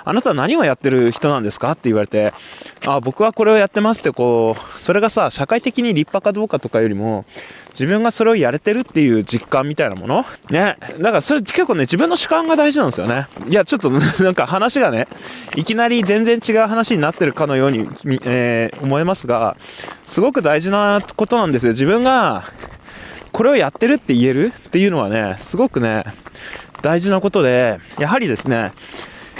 あなたは何をやってる人なんですかって言われて、僕はこれをやってますってそれがさ、社会的に立派かどうかとかよりも、自分がそれをやれてるっていう実感みたいなものね。だからそれ結構ね、自分の主観が大事なんですよね。いや、ちょっとなんか話がね、いきなり全然違う話になってるかのように、思えますが、すごく大事なことなんですよ。自分がこれをやってるって言えるっていうのはね、すごくね、大事なことで、やはりですね、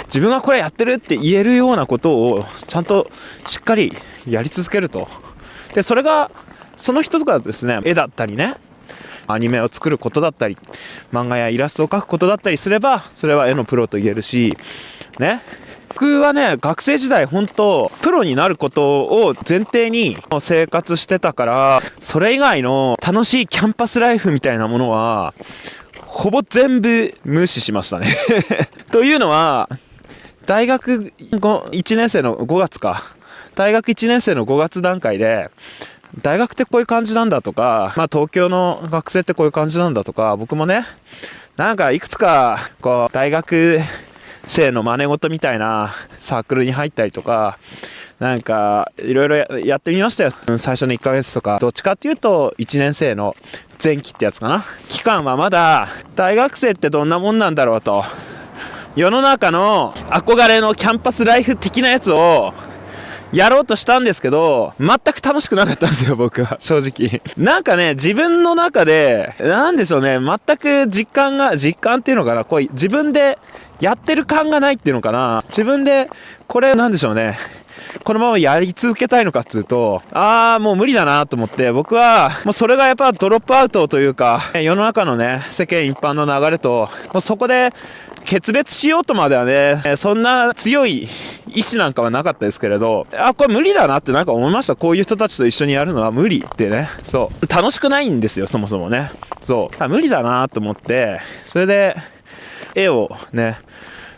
自分がこれやってるって言えるようなことをちゃんとしっかりやり続けると。で、それがその一つがですね、絵だったりね、アニメを作ることだったり、漫画やイラストを描くことだったりすれば、それは絵のプロと言えるしね。僕はね、学生時代本当プロになることを前提に生活してたから、それ以外の楽しいキャンパスライフみたいなものはほぼ全部無視しましたねというのは、大学1年生の5月か大学1年生の5月段階で、大学ってこういう感じなんだとか、東京の学生ってこういう感じなんだとか、僕もね、なんかいくつか大学生の真似事みたいなサークルに入ったりとか、なんかいろいろやってみましたよ。最初の1ヶ月とか、どっちかっていうと1年生の前期ってやつかな。期間はまだ大学生ってどんなもんなんだろうと、世の中の憧れのキャンパスライフ的なやつをやろうとしたんですけど、全く楽しくなかったんですよ、僕は正直。なんかね、自分の中でなんでしょうね、全く実感っていうのかな、自分でやってる感がないっていうのかな、自分でこれなんでしょうね、このままやり続けたいのかっつうと、もう無理だなと思って、僕はもうそれがやっぱドロップアウトというか、世の中のね、世間一般の流れともうそこで決別しようとまではね、そんな強い意志なんかはなかったですけれど、これ無理だなってなんか思いました。こういう人たちと一緒にやるのは無理ってね。そう。楽しくないんですよ、そもそもね。そう。無理だなと思って、それで、絵をね、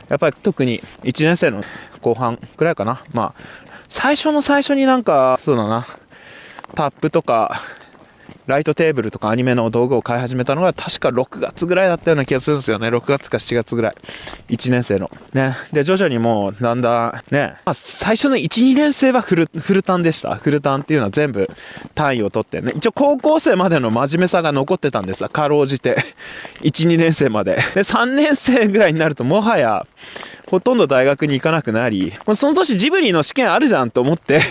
やっぱり特に1年生の後半くらいかな。最初の最初になんか、そうだな、タップとか、ライトテーブルとかアニメの道具を買い始めたのが確か6月ぐらいだったような気がするんですよね。6月か7月ぐらい。1年生の。ね。で、徐々にもうだんだんね、最初の1、2年生はフルタンでした。フルタンっていうのは全部単位を取ってね。一応高校生までの真面目さが残ってたんですが、かろうじて。1、2年生まで。で、3年生ぐらいになるともはや、ほとんど大学に行かなくなり、もうその年ジブリの試験あるじゃんと思って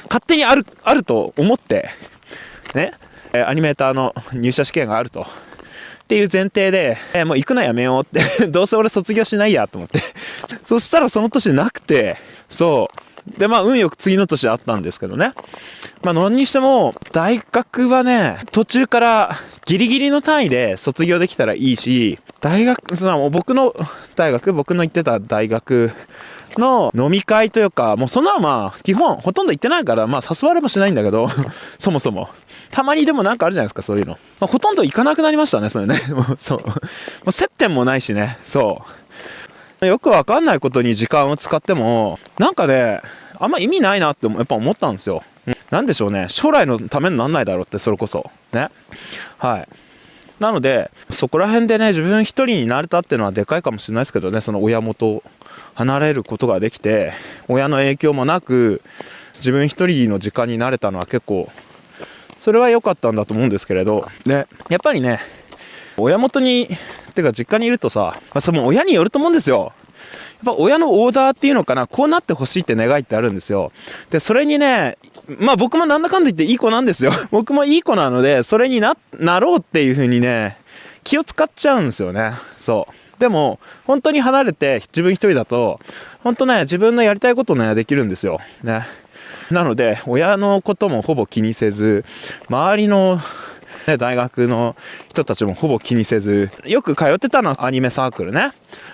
勝手にあると思って、ね。アニメーターの入社試験があるとっていう前提で、もう行くのやめようってどうせ俺卒業しないやと思ってそしたらその年なくて、そうで運よく次の年あったんですけどね。何にしても大学はね、途中からギリギリの単位で卒業できたらいいし、僕の行ってた大学の飲み会というか、もうそんなの基本ほとんど行ってないから、誘われもしないんだけどそもそもたまにでもなんかあるじゃないですか、そういうの。ほとんど行かなくなりましたね、それねもう接点もないしね。よくわかんないことに時間を使ってもなんかね、あんま意味ないなってやっぱ思ったんですよ。なんでしょうね、将来のためになんないだろうって、それこそね。なのでそこら辺でね、自分一人になれたっていうのはでかいかもしれないですけどね。その親元を離れることができて、親の影響もなく自分一人の時間になれたのは結構それは良かったんだと思うんですけれど、でやっぱりね、親元にてか実家にいるとさ、その親によると思うんですよ。やっぱ親のオーダーっていうのかな、こうなってほしいって願いってあるんですよ。でそれにね、僕もなんだかんだ言っていい子なんですよ僕もいい子なので、それに なろうっていう風にね、気を使っちゃうんですよね。でも本当に離れて自分一人だと本当ね、自分のやりたいことねできるんですよね。なので親のこともほぼ気にせず、周りの大学の人たちもほぼ気にせず、よく通ってたのはアニメサークルね。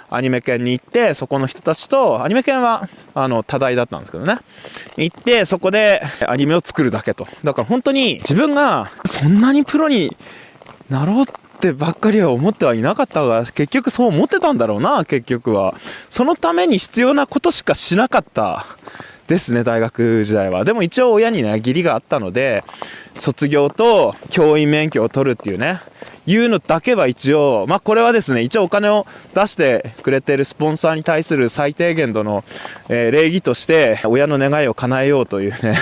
アニメ研に行って、そこの人たちと、アニメ研は多大だったんですけどね、行ってそこでアニメを作るだけと。だから本当に自分がそんなにプロになろうってばっかりは思ってはいなかったが、結局そう思ってたんだろうな。結局はそのために必要なことしかしなかったですね、大学時代は。でも一応親にね義理があったので、卒業と教員免許を取るっていうね、いうのだけは一応、これはですね、一応お金を出してくれてるスポンサーに対する最低限度の、礼儀として親の願いを叶えようというね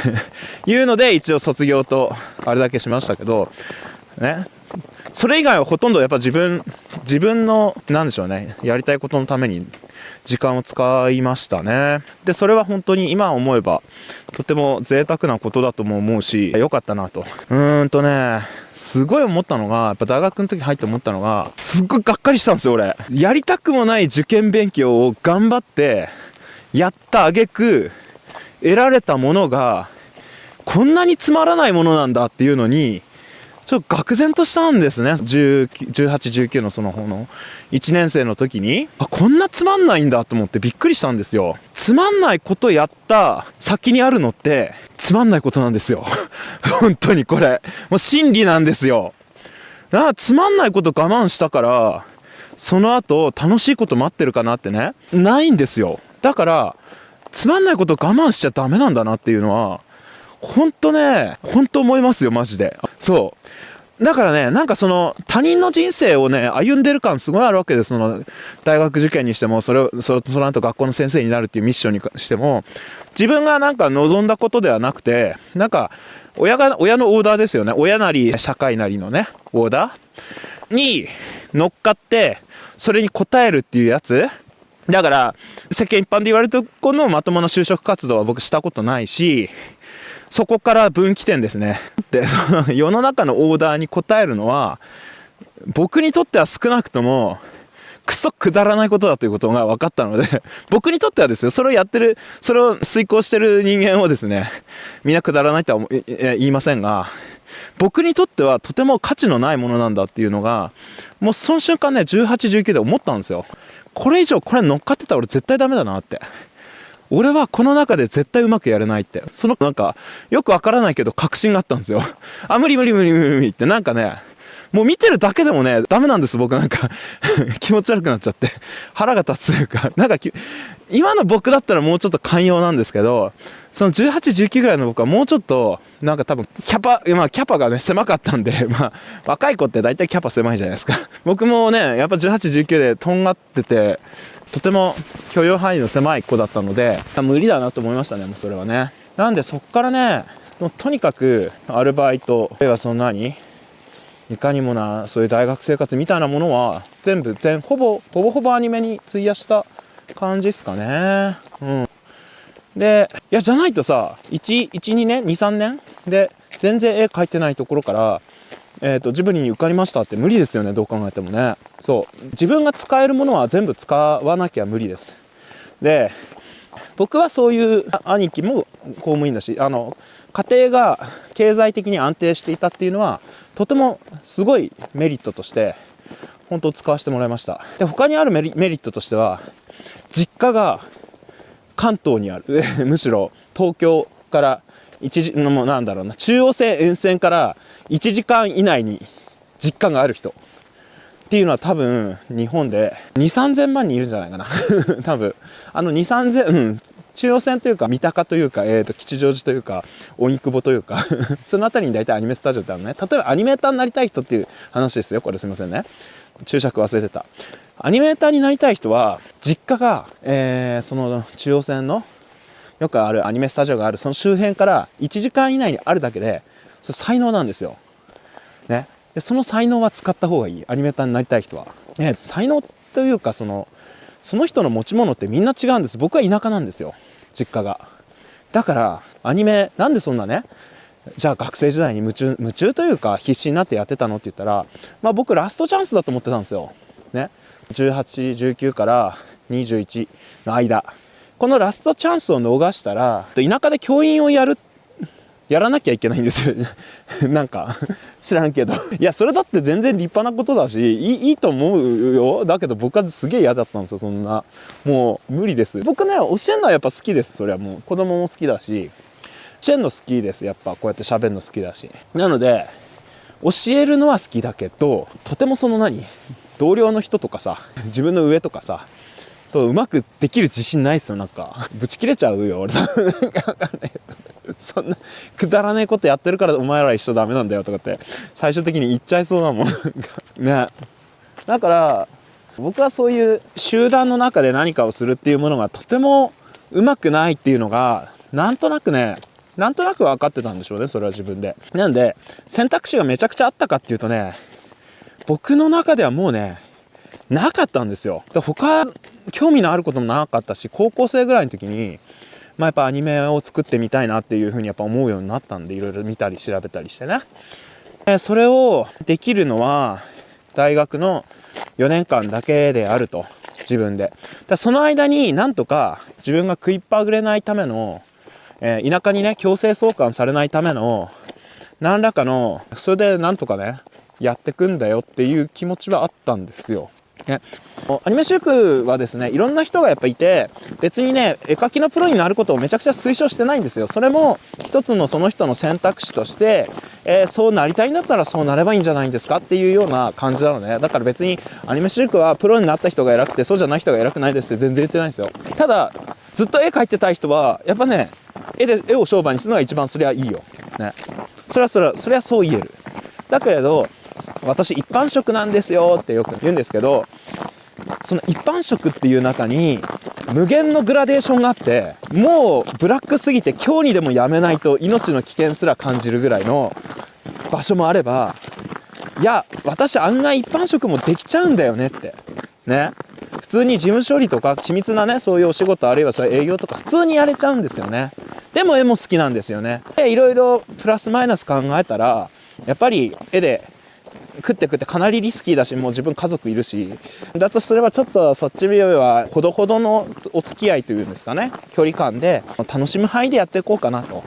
いうので一応卒業とあれだけしましたけどね。それ以外はほとんどやっぱ自分のなんでしょうね、やりたいことのために時間を使いましたね。でそれは本当に今思えばとても贅沢なことだとも思うし、良かったなと。すごい思ったのが、やっぱ大学の時入って思ったのが、すっごいがっかりしたんですよ俺。やりたくもない受験勉強を頑張ってやった挙句得られたものがこんなにつまらないものなんだっていうのにちょっと愕然としたんですね。18、19のその1年生の時に、こんなつまんないんだと思ってびっくりしたんですよ。つまんないことやった先にあるのってつまんないことなんですよ本当にこれもう真理なんですよ。だからつまんないこと我慢したからその後楽しいこと待ってるかなってね、ないんですよ。だからつまんないこと我慢しちゃダメなんだなっていうのは本当思いますよ、マジで。そうだからね、なんかその他人の人生をね歩んでる感すごいあるわけです。その大学受験にしても、その後学校の先生になるっていうミッションにしても、自分がなんか望んだことではなくて、なんか親のオーダーですよね。親なり社会なりのねオーダーに乗っかってそれに応えるっていうやつだから、世間一般で言われるとこのまともな就職活動は僕したことないし、そこから分岐点ですね。で、世の中のオーダーに応えるのは僕にとっては少なくともクソくだらないことだということが分かったので、僕にとってはですよ、それをやってる、それを遂行してる人間をですね、みんなくだらないとは言いませんが、僕にとってはとても価値のないものなんだっていうのが、もうその瞬間ね、18、19で思ったんですよ。これ以上これ乗っかってたら俺絶対ダメだなって。俺はこの中で絶対うまくやれないって、そのなんかよくわからないけど確信があったんですよ。無理って、なんかね、もう見てるだけでもねダメなんです。僕なんか気持ち悪くなっちゃって腹が立つというか、なんか今の僕だったらもうちょっと寛容なんですけど、その18、19ぐらいの僕はもうちょっとなんか多分キャパがね狭かったんで、若い子って大体キャパ狭いじゃないですか。僕もねやっぱ18、19でとんがってて、とても許容範囲の狭い子だったので無理だなと思いましたね、もうそれはね。なんでそっからね、もうとにかくアルバイト、例えばそのいかにもなそういう大学生活みたいなものはほぼアニメに費やした感じですかね。で、いやじゃないとさ、1、2年、2、3年で全然絵描いてないところからジブリに受かりましたって無理ですよね、どう考えてもね。そう自分が使えるものは全部使わなきゃ無理です。で僕はそういう兄貴も公務員だし、家庭が経済的に安定していたっていうのはとてもすごいメリットとして本当使わせてもらいました。で他にあるメリットとしては、実家が関東にあるむしろ東京から中央線沿線から1時間以内に実家がある人っていうのは多分日本で2、3000万人いるんじゃないかな多分2、3000、中央線というか三鷹というか、吉祥寺というか荻窪というかその辺りに大体アニメスタジオってあるね。例えばアニメーターになりたい人っていう話ですよ、これすいませんね、注釈忘れてた。アニメーターになりたい人は実家が、その中央線のよくあるアニメスタジオがあるその周辺から1時間以内にあるだけでそれ才能なんですよ、ね。でその才能は使った方がいい、アニメーターになりたい人は、才能というかその人の持ち物ってみんな違うんです。僕は田舎なんですよ、実家が。だからアニメなんでそんなね、じゃあ学生時代に夢中というか必死になってやってたのって言ったら、僕ラストチャンスだと思ってたんですよ、ね。18、19から21の間、このラストチャンスを逃したら田舎で教員をやらなきゃいけないんですよなんか知らんけど、いやそれだって全然立派なことだしいいと思うよ。だけど僕はすげえ嫌だったんですよ、そんな。もう無理です。僕ね教えるのはやっぱ好きです。それはもう子供も好きだし教えるの好きです。やっぱこうやって喋るの好きだし、なので教えるのは好きだけど、とても同僚の人とかさ、自分の上とかさとうまくできる自信ないですよ。なんかぶち切れちゃうよ俺。なんか分かんないけど、そんなくだらないことやってるからお前ら一緒ダメなんだよとかって最終的に言っちゃいそうなもんね。だから僕はそういう集団の中で何かをするっていうものがとてもうまくないっていうのがなんとなく分かってたんでしょうね、それは自分で。なんで選択肢がめちゃくちゃあったかっていうとね、僕の中ではもうねなかったんですよ。他興味のあることもなかったし、高校生ぐらいの時にやっぱアニメを作ってみたいなっていうふうにやっぱ思うようになったんで、いろいろ見たり調べたりしてね。それをできるのは大学の4年間だけであると、自分で。その間になんとか自分が食いっぱぐれないための、田舎にね強制送還されないための何らかの、それでなんとかねやってくんだよっていう気持ちはあったんですよ。アニメシルクはですね、いろんな人がやっぱいて、別にね絵描きのプロになることをめちゃくちゃ推奨してないんですよ。それも一つのその人の選択肢として、そうなりたいんだったらそうなればいいんじゃないんですかっていうような感じなのね。だから別にアニメシルクはプロになった人が偉くてそうじゃない人が偉くないですって全然言ってないんですよ。ただずっと絵描いてたい人はやっぱね絵を商売にするのが一番そりゃいいよ、ね、そりゃそう言える。だけれど私一般職なんですよってよく言うんですけど、その一般職っていう中に無限のグラデーションがあって、もうブラックすぎて今日にでもやめないと命の危険すら感じるぐらいの場所もあれば、いや私案外一般職もできちゃうんだよねってね、普通に事務処理とか緻密なねそういうお仕事、あるいはそういう営業とか普通にやれちゃうんですよね。でも絵も好きなんですよね。でいろいろプラスマイナス考えたらやっぱり絵で食ってかなりリスキーだし、もう自分家族いるし、だとすればちょっとそっちよりはほどほどのお付き合いというんですかね、距離感で楽しむ範囲でやっていこうかなと。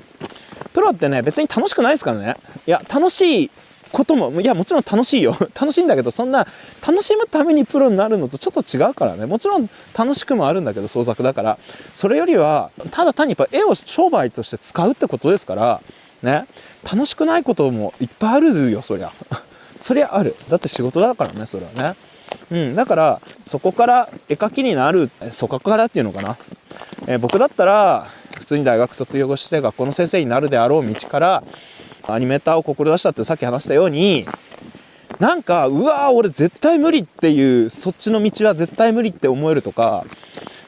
プロってね別に楽しくないですからね。いや楽しいことも、いやもちろん楽しいよ楽しいんだけど、そんな楽しむためにプロになるのとちょっと違うからね。もちろん楽しくもあるんだけど創作だから、それよりはただ単にやっぱ絵を商売として使うってことですからね、楽しくないこともいっぱいあるよ、そりゃそりゃある。だって仕事だからね、それはね。だからそこから絵描きになる、そこからっていうのかな、僕だったら普通に大学卒業して学校の先生になるであろう道からアニメーターを志したってさっき話したように、なんかうわー俺絶対無理っていう、そっちの道は絶対無理って思えるとか、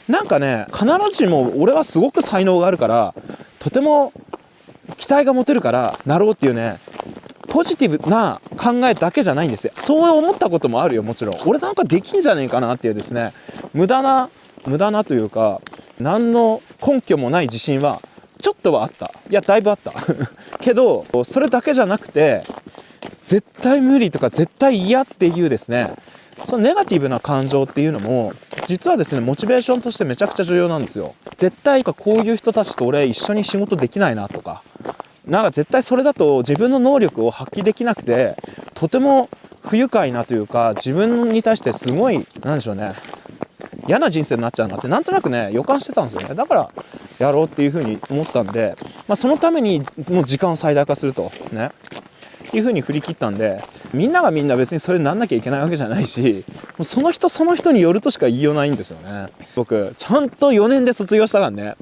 なんかね必ずしも俺はすごく才能があるからとても期待が持てるからなろうっていうねポジティブな考えだけじゃないんですよ。そう思ったこともあるよ、もちろん。俺なんかできんじゃねえかなっていうですね、無駄なというか何の根拠もない自信はちょっとはあった。いやだいぶあったけどそれだけじゃなくて絶対無理とか絶対嫌っていうですね、そのネガティブな感情っていうのも実はですねモチベーションとしてめちゃくちゃ重要なんですよ。絶対こういう人たちと俺一緒に仕事できないなとか、なんか絶対それだと自分の能力を発揮できなくてとても不愉快なというか、自分に対してすごいなんでしょうね、嫌な人生になっちゃうなってなんとなくね予感してたんですよね。だからやろうっていうふうに思ったんで、そのためにもう時間を最大化するとねいうふうに振り切ったんで、みんながみんな別にそれになんなきゃいけないわけじゃないし、もうその人その人によるとしか言いようないんですよね。僕ちゃんと4年で卒業したからね。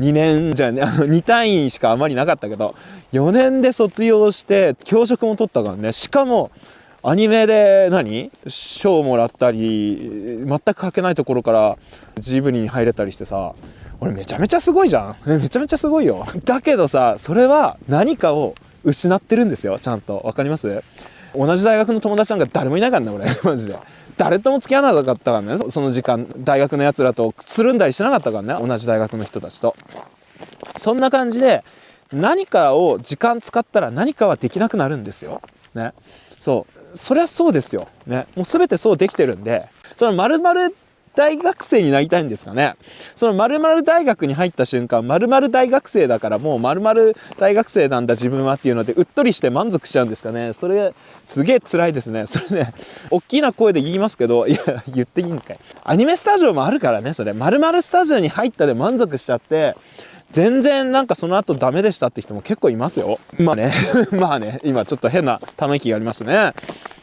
2年じゃね、2単位しかあまりなかったけど4年で卒業して教職も取ったからね。しかもアニメで賞をもらったり、全く描けないところからジブリに入れたりしてさ、俺めちゃめちゃすごいじゃん。めちゃめちゃすごいよ。だけどさ、それは何かを失ってるんですよ、ちゃんと。わかります？同じ大学の友達なんか誰もいないからね、俺マジで。誰とも付き合わなかったからね、その時間大学のやつらとつるんだりしなかったからね、同じ大学の人たちと。そんな感じで何かを時間使ったら何かはできなくなるんですよね。そりゃそうですよね。もう全てそうできてるんで、その〇〇大学生になりたいんですかね。その〇〇大学に入った瞬間、〇〇大学生だからもう〇〇大学生なんだ自分はっていうのでうっとりして満足しちゃうんですかね。それすげえ辛いですね。それね、大きな声で言いますけど、いや言っていいんかい。アニメスタジオもあるからね。それ〇〇スタジオに入ったで満足しちゃって全然なんかその後ダメでしたって人も結構いますよ。まあね今ちょっと変なため息がありましたね。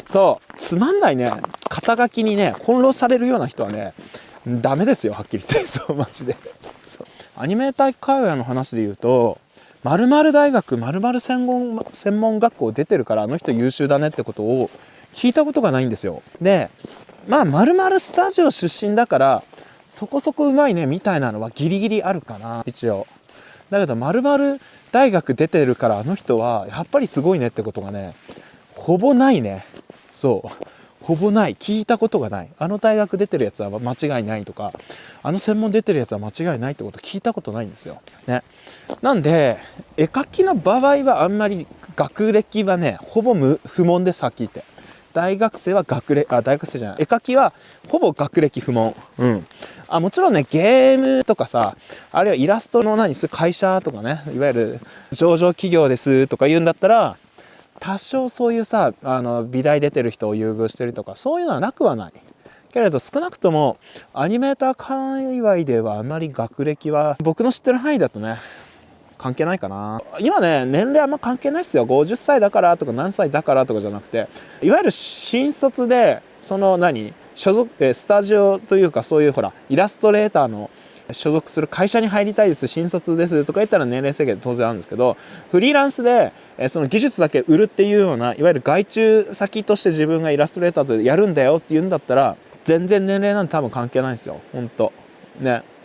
そうつまんないね、肩書きにね翻弄されるような人はねダメですよ、はっきり言って。そう、マジで。そう、アニメーター界隈の話で言うと、〇〇大学〇〇専門学校出てるからあの人優秀だねってことを聞いたことがないんですよ。で、まあ〇〇スタジオ出身だからそこそこうまいねみたいなのはギリギリあるかな、一応。だけど〇〇大学出てるからあの人はやっぱりすごいねってことがね、ほぼないね。そう、ほぼない。聞いたことがない。あの大学出てるやつは間違いないとか、あの専門出てるやつは間違いないってこと聞いたことないんですよ。ね。なんで、絵描きの場合はあんまり学歴はね、ほぼ不問です、はっきり言って。大学生は大学生じゃない。絵描きはほぼ学歴不問。うん。もちろんね、ゲームとかさ、あるいはイラストのそういう会社とかね、いわゆる上場企業ですとか言うんだったら、多少そういうさ、美大出てる人を優遇してるとかそういうのはなくはない。けれど少なくともアニメーター界隈ではあまり学歴は僕の知ってる範囲だとね関係ないかな。今ね、年齢あんま関係ないっすよ。50歳だからとか何歳だからとかじゃなくて、いわゆる新卒でその所属スタジオというか、そういうほらイラストレーターの所属する会社に入りたいです、新卒ですとか言ったら年齢制限当然あるんですけど、フリーランスでその技術だけ売るっていうような、いわゆる外注先として自分がイラストレーターでやるんだよっていうんだったら、全然年齢なんて多分関係ないんですよ、ほんとね。